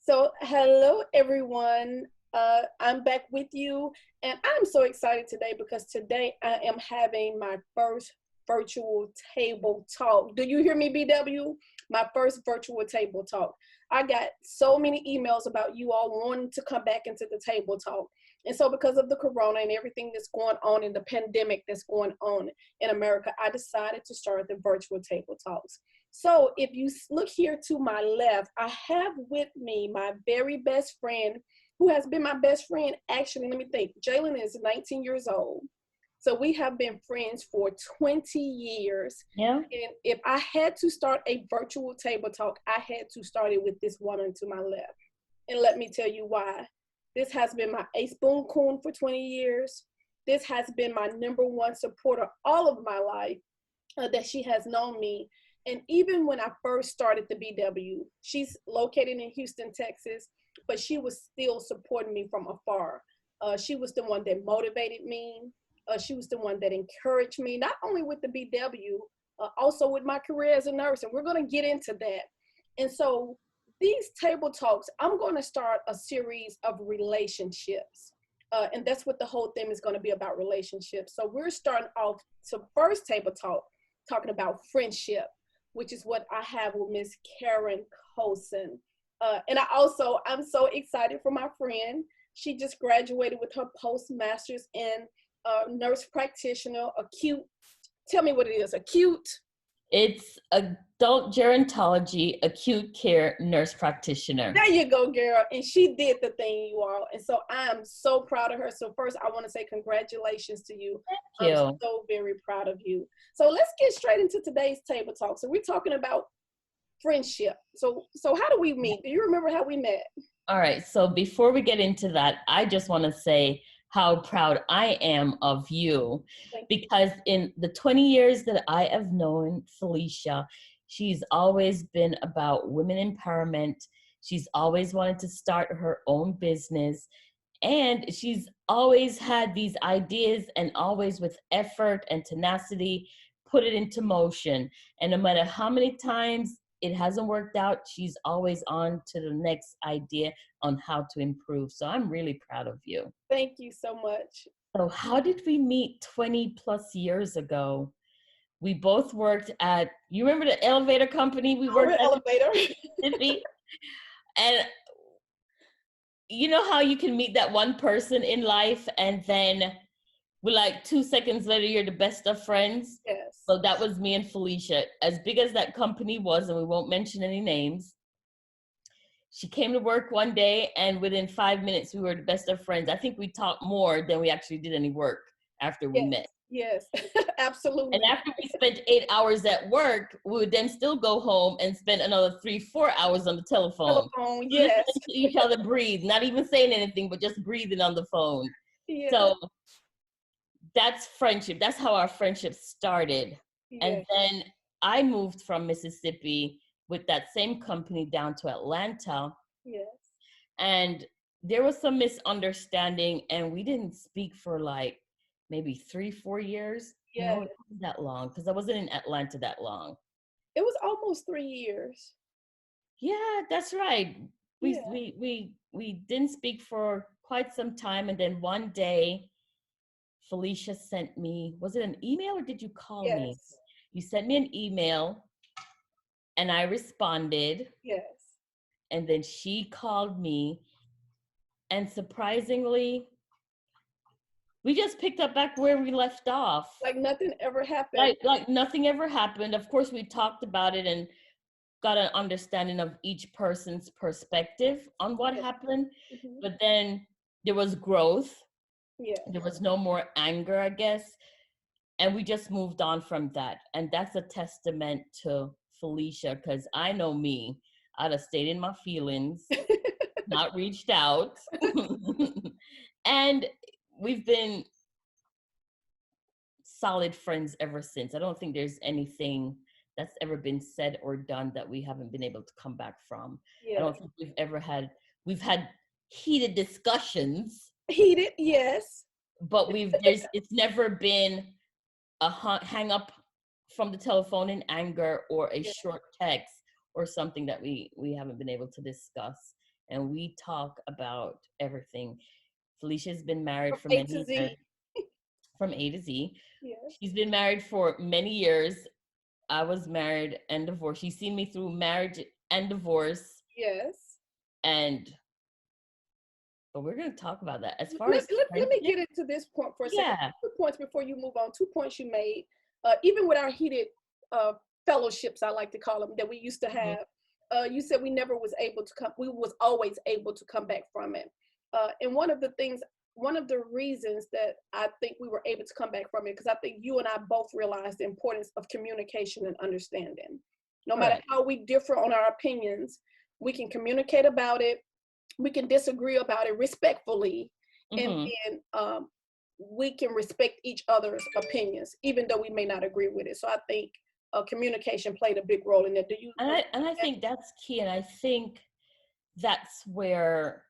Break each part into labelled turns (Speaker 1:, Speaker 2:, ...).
Speaker 1: So, hello everyone. I'm back with you, and I'm so excited today because today I am having my first virtual table talk. Do you hear me, BW? My first virtual table talk. I got so many emails about you all wanting to come back into the table talk. And so, because of the corona and everything that's going on and the pandemic that's going on in America, I decided to start the virtual table talks. So if you look here to my left, I have with me my very best friend who has been my best friend. Actually, let me think. Jalen is 19 years old. So we have been friends for 20 years.
Speaker 2: Yeah.
Speaker 1: And if I had to start a virtual table talk, I had to start it with this woman to my left. And let me tell you why. This has been my ace boon coon for 20 years. This has been my number one supporter all of my life, that she has known me. And even when I first started the BW, she's located in Houston, Texas, but she was still supporting me from afar. She was the one that motivated me. She was the one that encouraged me, not only with the BW, also with my career as a nurse. And we're going to get into that. And so these table talks, I'm going to start a series of relationships. And that's what the whole thing is going to be about, relationships. So we're starting off to first table talk, talking about friendship, which is what I have with Miss Karen Colson. And I'm so excited for my friend. She just graduated with her postmaster's in nurse practitioner, acute. Tell me what it is, acute.
Speaker 2: It's adult gerontology, acute care nurse practitioner.
Speaker 1: There you go, girl. And she did the thing, you all. And so I'm so proud of her. So first, I want to say congratulations to you.
Speaker 2: Thank you.
Speaker 1: I'm so very proud of you. So let's get straight into today's table talk. So we're talking about friendship. So how do we meet? Do you remember how we met?
Speaker 2: All right. So before we get into that, I just want to say how proud I am of you, because in the 20 years that I have known Felicia, she's always been about women empowerment. She's always wanted to start her own business. And she's always had these ideas and always with effort and tenacity put it into motion. And no matter how many times it hasn't worked out, she's always on to the next idea on how to improve. So I'm really proud of you.
Speaker 1: Thank you so much.
Speaker 2: So how did we meet 20 plus years ago? We both worked at, you remember the elevator company we worked at?
Speaker 1: Elevator.
Speaker 2: And you know how you can meet that one person in life and then we're like 2 seconds later, you're the best of friends?
Speaker 1: Yes.
Speaker 2: So that was me and Felicia. As big as that company was, and we won't mention any names, she came to work one day and within 5 minutes, we were the best of friends. I think we talked more than we actually did any work after we met.
Speaker 1: Yes, absolutely.
Speaker 2: And after we spent 8 hours at work, we would then still go home and spend another 3-4 hours on the telephone.
Speaker 1: Yes.
Speaker 2: Listening to each other breathe, not even saying anything, but just breathing on the phone.
Speaker 1: Yes.
Speaker 2: So that's friendship. That's how our friendship started.
Speaker 1: Yes.
Speaker 2: And then I moved from Mississippi with that same company down to Atlanta.
Speaker 1: Yes.
Speaker 2: And there was some misunderstanding and we didn't speak for like maybe 3-4 years.
Speaker 1: Yes.
Speaker 2: No, it wasn't that long because I wasn't in Atlanta that long.
Speaker 1: It was almost 3 years.
Speaker 2: Yeah, that's right. We didn't speak for quite some time, and then one day Felicia sent me, was it an email or did you call me? You sent me an email and I responded.
Speaker 1: Yes.
Speaker 2: And then she called me, and surprisingly, we just picked up back where we left off.
Speaker 1: Like nothing ever happened.
Speaker 2: Like nothing ever happened. Of course, we talked about it and got an understanding of each person's perspective on what happened.
Speaker 1: Mm-hmm.
Speaker 2: But then there was growth.
Speaker 1: Yeah.
Speaker 2: There was no more anger, I guess. And we just moved on from that. And that's a testament to Felicia, because I know me. I'd have stayed in my feelings, not reached out. And we've been solid friends ever since. I don't think there's anything that's ever been said or done that we haven't been able to come back from. I don't think we've had heated discussions.
Speaker 1: Heated, yes.
Speaker 2: But it's never been a hang up from the telephone in anger or a short text or something that we haven't been able to discuss. and we talk about everything. Felicia's been married
Speaker 1: From
Speaker 2: for
Speaker 1: A to
Speaker 2: many years,
Speaker 1: Z.
Speaker 2: from A to Z.
Speaker 1: Yes.
Speaker 2: She's been married for many years. I was married and divorced. She's seen me through marriage and divorce.
Speaker 1: Yes.
Speaker 2: And but we're going to talk about that. As far as
Speaker 1: Let me
Speaker 2: friendship,
Speaker 1: get into this point for a second.
Speaker 2: yeah.
Speaker 1: 2 points before you move on. 2 points you made. Even with our heated fellowships, I like to call them, that we used to have. You said we never was able to come. We was always able to come back from it. And one of the reasons that I think we were able to come back from it, because I think you and I both realized the importance of communication and understanding. No matter how we differ on our opinions, we can communicate about it. We can disagree about it respectfully, and then we can respect each other's opinions, even though we may not agree with it. So I think communication played a big role in that. Do you?
Speaker 2: And I think that's key. And I think that's where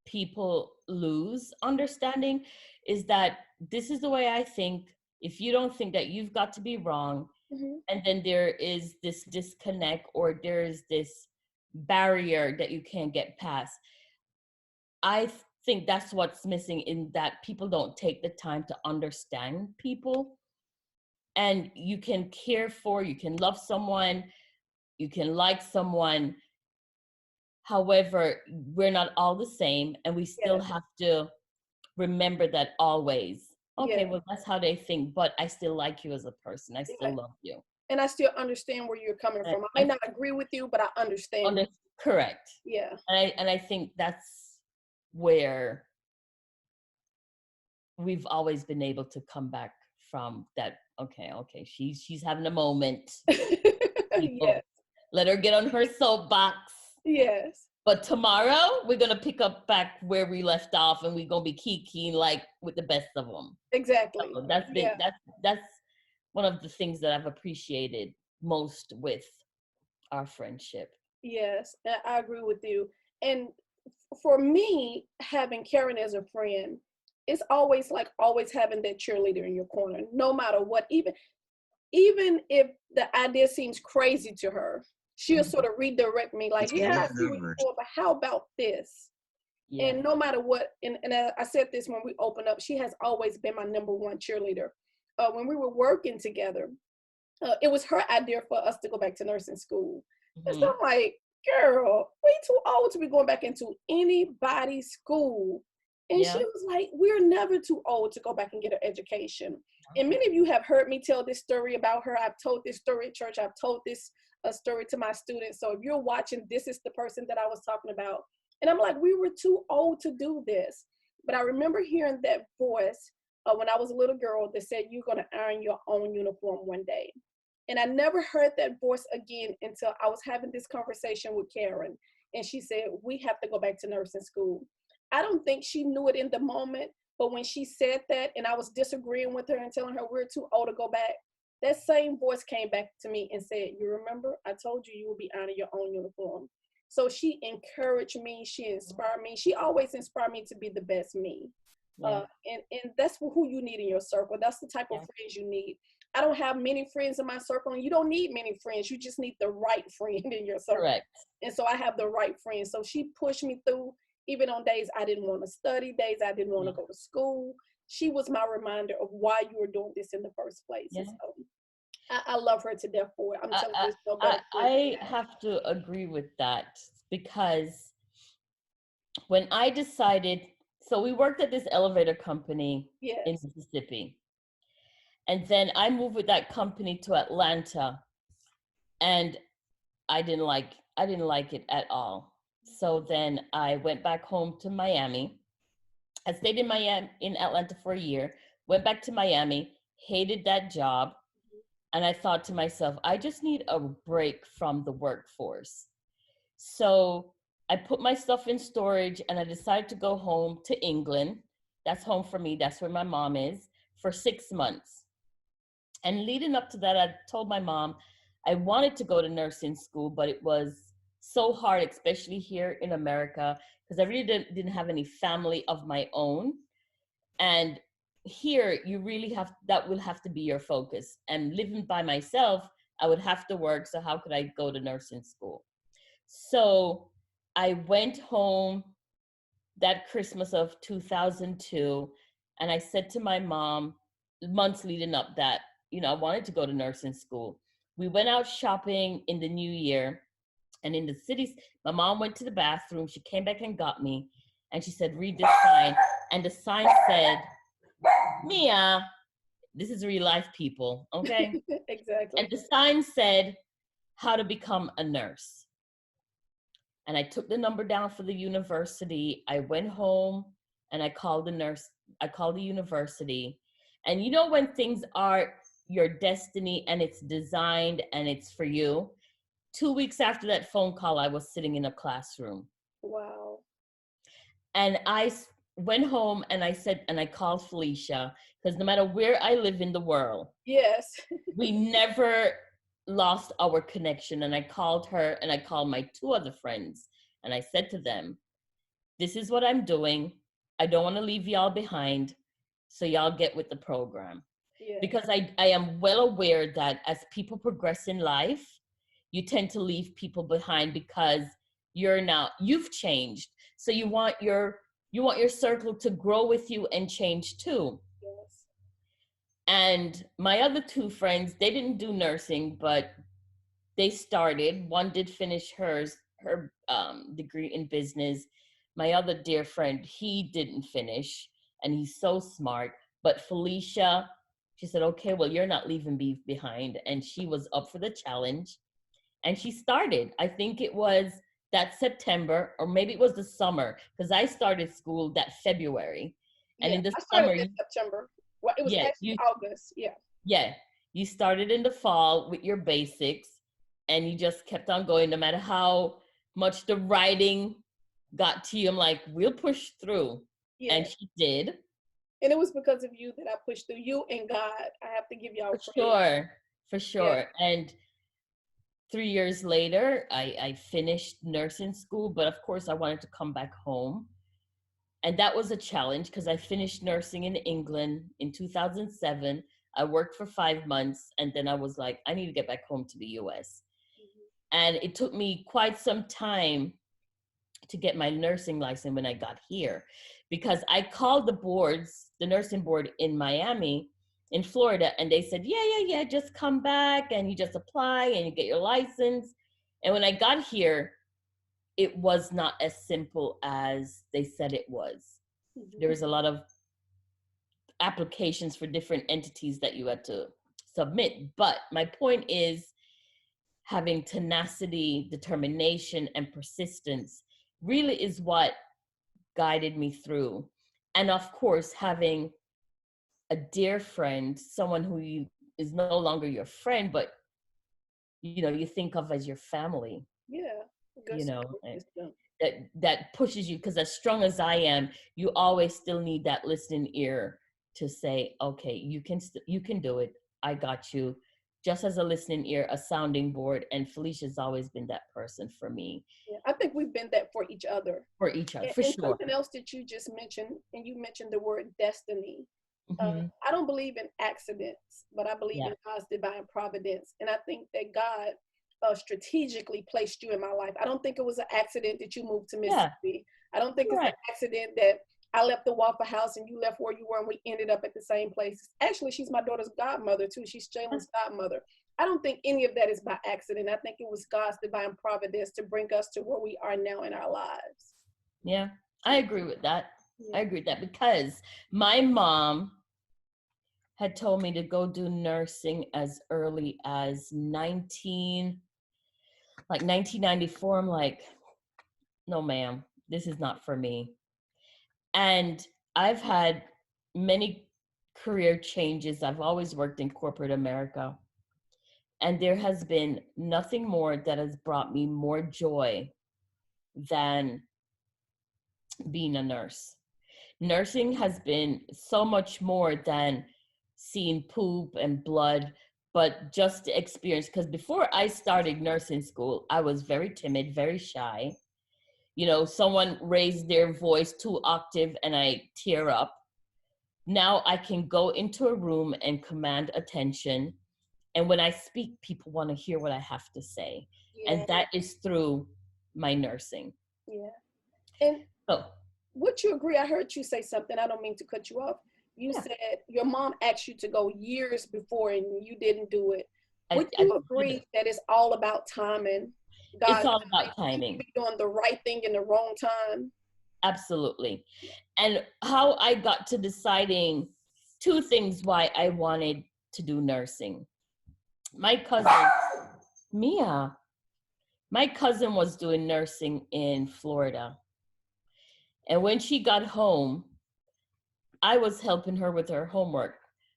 Speaker 2: people lose understanding, is that this is the way I think. If you don't think that, you've got to be wrong. And then there is this disconnect, or there's this barrier that you can't get past. I think that's what's missing, in that people don't take the time to understand people. And you can care for, you can love someone, you can like someone. However, we're not all the same, and we still have to remember that always. Okay, well, that's how they think, but I still like you as a person. I still love you.
Speaker 1: And I still understand where you're coming from. I may not agree with you, but I understand.
Speaker 2: Correct.
Speaker 1: Yeah.
Speaker 2: And I think that's where we've always been able to come back from that. Okay, she's having a moment.
Speaker 1: Yes.
Speaker 2: Let her get on her soapbox.
Speaker 1: Yes.
Speaker 2: But tomorrow we're gonna pick up back where we left off, and we're gonna be kikiing like with the best of them.
Speaker 1: Exactly.
Speaker 2: So that's one of the things that I've appreciated most with our friendship.
Speaker 1: Yes, I agree with you. And for me, having Karen as a friend, it's always like always having that cheerleader in your corner, no matter what. Even if the idea seems crazy to her, she'll sort of redirect me, like, yeah, I see what you're doing, but how about this? Yeah. And no matter what, and I said this when we opened up, she has always been my number one cheerleader. When we were working together, it was her idea for us to go back to nursing school. And so I'm like, girl, we too old to be going back into anybody's school. And she was like, we're never too old to go back and get an education. And many of you have heard me tell this story about her. I've told this story at church. I've told this story to my students. So if you're watching, this is the person that I was talking about. And I'm like, we were too old to do this. But I remember hearing that voice when I was a little girl that said, you're going to iron your own uniform one day. And I never heard that voice again until I was having this conversation with Karen. And she said, we have to go back to nursing school. I don't think she knew it in the moment, but when she said that and I was disagreeing with her and telling her we're too old to go back, that same voice came back to me and said, you remember, I told you you will be ironing your own uniform. So she encouraged me. She inspired me. She always inspired me to be the best me. And that's who you need in your circle. That's the type of friends you need. I don't have many friends in my circle, and you don't need many friends. You just need the right friend in your circle. Correct. And so I have the right friend. So she pushed me through, even on days I didn't want to study, days I didn't want to go to school. She was my reminder of why you were doing this in the first place. So I love her to death for it. I'm telling you, no better.
Speaker 2: I have to agree with that, because when I decided, so we worked at this elevator company in Mississippi. And then I moved with that company to Atlanta, and I didn't like it at all. So then I went back home to Miami. I stayed in Atlanta for a year, went back to Miami, hated that job. And I thought to myself, I just need a break from the workforce. So I put my stuff in storage and I decided to go home to England. That's home for me. That's where my mom is, for 6 months. And leading up to that, I told my mom I wanted to go to nursing school, but it was so hard, especially here in America, because I really didn't have any family of my own. And here, you really that will have to be your focus. And living by myself, I would have to work. So how could I go to nursing school? So I went home that Christmas of 2002, and I said to my mom, months leading up, that, I wanted to go to nursing school. We went out shopping in the new year, and in the cities, my mom went to the bathroom. She came back and got me, and she said, read this sign. And the sign said, Mia, this is real life, people, okay?
Speaker 1: Exactly.
Speaker 2: And the sign said, how to become a nurse. And I took the number down for the university. I went home and I called the university. And when things are your destiny and it's designed and it's for you, 2 weeks after that phone call, I was sitting in a classroom.
Speaker 1: Wow.
Speaker 2: And I went home and I called Felicia, because no matter where I live in the world,
Speaker 1: yes,
Speaker 2: we never lost our connection. And I called her and I called my 2 other friends and I said to them, this is what I'm doing. I don't want to leave y'all behind. So y'all get with the program.
Speaker 1: yes.
Speaker 2: Because I am well aware that as people progress in life, you tend to leave people behind because you've changed. So you want your circle to grow with you and change too.
Speaker 1: Yes.
Speaker 2: And my other 2 friends, they didn't do nursing, but they started. One did finish her degree in business. My other dear friend, he didn't finish, and he's so smart. But Felicia, she said, okay, well, you're not leaving me behind. And she was up for the challenge. And she started. I think it was that September, or maybe it was the summer, because I started school that February. And in the
Speaker 1: I
Speaker 2: summer,
Speaker 1: started in September. Well, it was actually August.
Speaker 2: Yeah, you started in the fall with your basics, and you just kept on going no matter how much the writing got to you. I'm like, we'll push through. Yeah. And she did.
Speaker 1: And it was because of you that I pushed through. You and God. I have to give y'all
Speaker 2: praise. For sure. Yeah. And 3 years later, I finished nursing school, but of course I wanted to come back home. And that was a challenge because I finished nursing in England in 2007. I worked for 5 months, and then I was like, I need to get back home to the US. Mm-hmm. And it took me quite some time to get my nursing license when I got here, because I called the nursing board in Miami, in Florida, and they said, yeah, just come back and you just apply and you get your license. And when I got here, it was not as simple as they said it was. Mm-hmm. There was a lot of applications for different entities that you had to submit. But my point is, having tenacity, determination, and persistence really is what guided me through. And of course, having a dear friend, someone who is no longer your friend, but you think of as your family.
Speaker 1: Yeah.
Speaker 2: That pushes you, because as strong as I am, you always still need that listening ear to say, okay, you can do it. I got you. Just as a listening ear, a sounding board. And Felicia's always been that person for me.
Speaker 1: Yeah, I think we've been that for each other.
Speaker 2: For sure.
Speaker 1: Something else that you just mentioned, and you mentioned the word destiny. Mm-hmm. I don't believe in accidents, but I believe in God's divine providence. And I think that God strategically placed you in my life. I don't think it was an accident that you moved to Mississippi. I don't think it's an accident that I left the Waffle House and you left where you were and we ended up at the same place. Actually, she's my daughter's godmother too. She's Jalen's godmother. I don't think any of that is by accident. I think it was God's divine providence to bring us to where we are now in our lives.
Speaker 2: Yeah, I agree with that. I agree with that, because my mom had told me to go do nursing as early as 1994. I'm like, no, ma'am, this is not for me. And I've had many career changes. I've always worked in corporate America. And there has been nothing more that has brought me more joy than being a nurse. Nursing has been so much more than seeing poop and blood, but just the experience. Because before I started nursing school, I was very timid, very shy. Someone raised their voice 2 octaves and I tear up. Now I can go into a room and command attention. And when I speak, people want to hear what I have to say. Yeah. And that is through my nursing.
Speaker 1: Yeah. And
Speaker 2: So
Speaker 1: would you agree? I heard you say something. I don't mean to cut you off. You
Speaker 2: yeah,
Speaker 1: said your mom asked you to go years before and you didn't do it.
Speaker 2: I,
Speaker 1: Would
Speaker 2: I
Speaker 1: you agree that it's all about timing?
Speaker 2: it's
Speaker 1: God
Speaker 2: all
Speaker 1: timing.
Speaker 2: about
Speaker 1: You can
Speaker 2: timing.
Speaker 1: be doing the right thing in the wrong time.
Speaker 2: Absolutely. And how I got to deciding two things why I wanted to do nursing. My cousin, Mia, my cousin was doing nursing in Florida. And when she got home, I was helping her with her homework.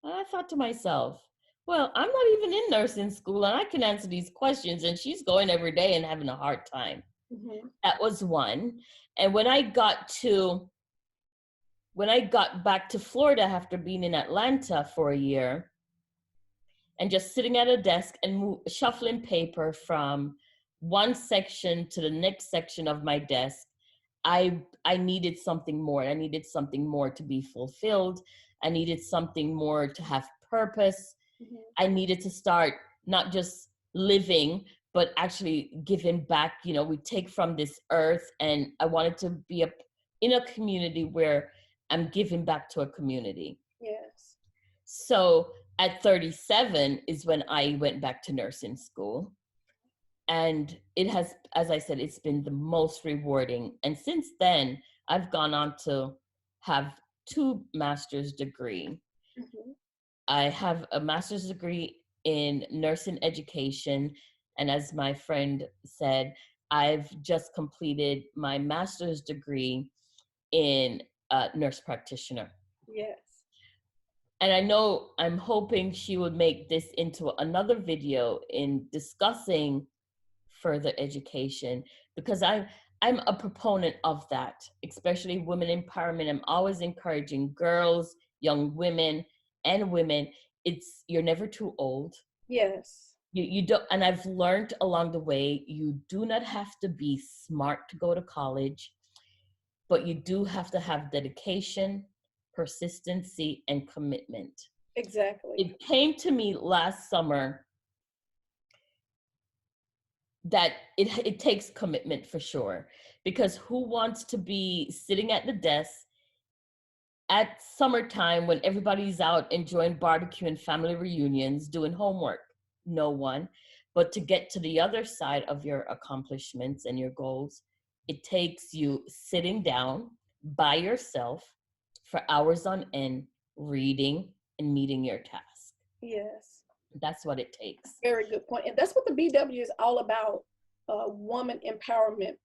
Speaker 2: And I thought to myself, well, I'm not even in nursing school and I can answer these questions. And she's going every day and having a hard time.
Speaker 1: Mm-hmm.
Speaker 2: That was one. And when I got back to Florida after being in Atlanta for a year and just sitting at a desk and shuffling paper from one section to the next section of my desk, I needed something more. I needed something more to be fulfilled. I needed something more to have purpose.
Speaker 1: Mm-hmm.
Speaker 2: I needed to start not just living, but actually giving back. You know, we take from this earth, and I wanted to be in a community where I'm giving back to a community.
Speaker 1: Yes.
Speaker 2: So at 37 is when I went back to nursing school. And it has, as I said, it's been the most rewarding. And since then, I've gone on to have two master's degree.
Speaker 1: Mm-hmm.
Speaker 2: I have a master's degree in nursing education. And as my friend said, I've just completed my master's degree in nurse practitioner.
Speaker 1: Yes.
Speaker 2: And I know I'm hoping she would make this into another video in discussing further education, because I'm a proponent of that, especially women empowerment. I'm always encouraging girls, young women, and women. You're never too old.
Speaker 1: Yes.
Speaker 2: You don't, and I've learned along the way, you do not have to be smart to go to college, but you do have to have dedication, persistency, and commitment.
Speaker 1: Exactly.
Speaker 2: It came to me last summer that it takes commitment for sure, because who wants to be sitting at the desk at summertime when everybody's out enjoying barbecue and family reunions doing homework? No one. But to get to the other side of your accomplishments and your goals, it takes you sitting down by yourself for hours on end, reading and meeting your task.
Speaker 1: Yes.
Speaker 2: That's what it takes.
Speaker 1: Very good point. And that's what the BW is all about, woman empowerment.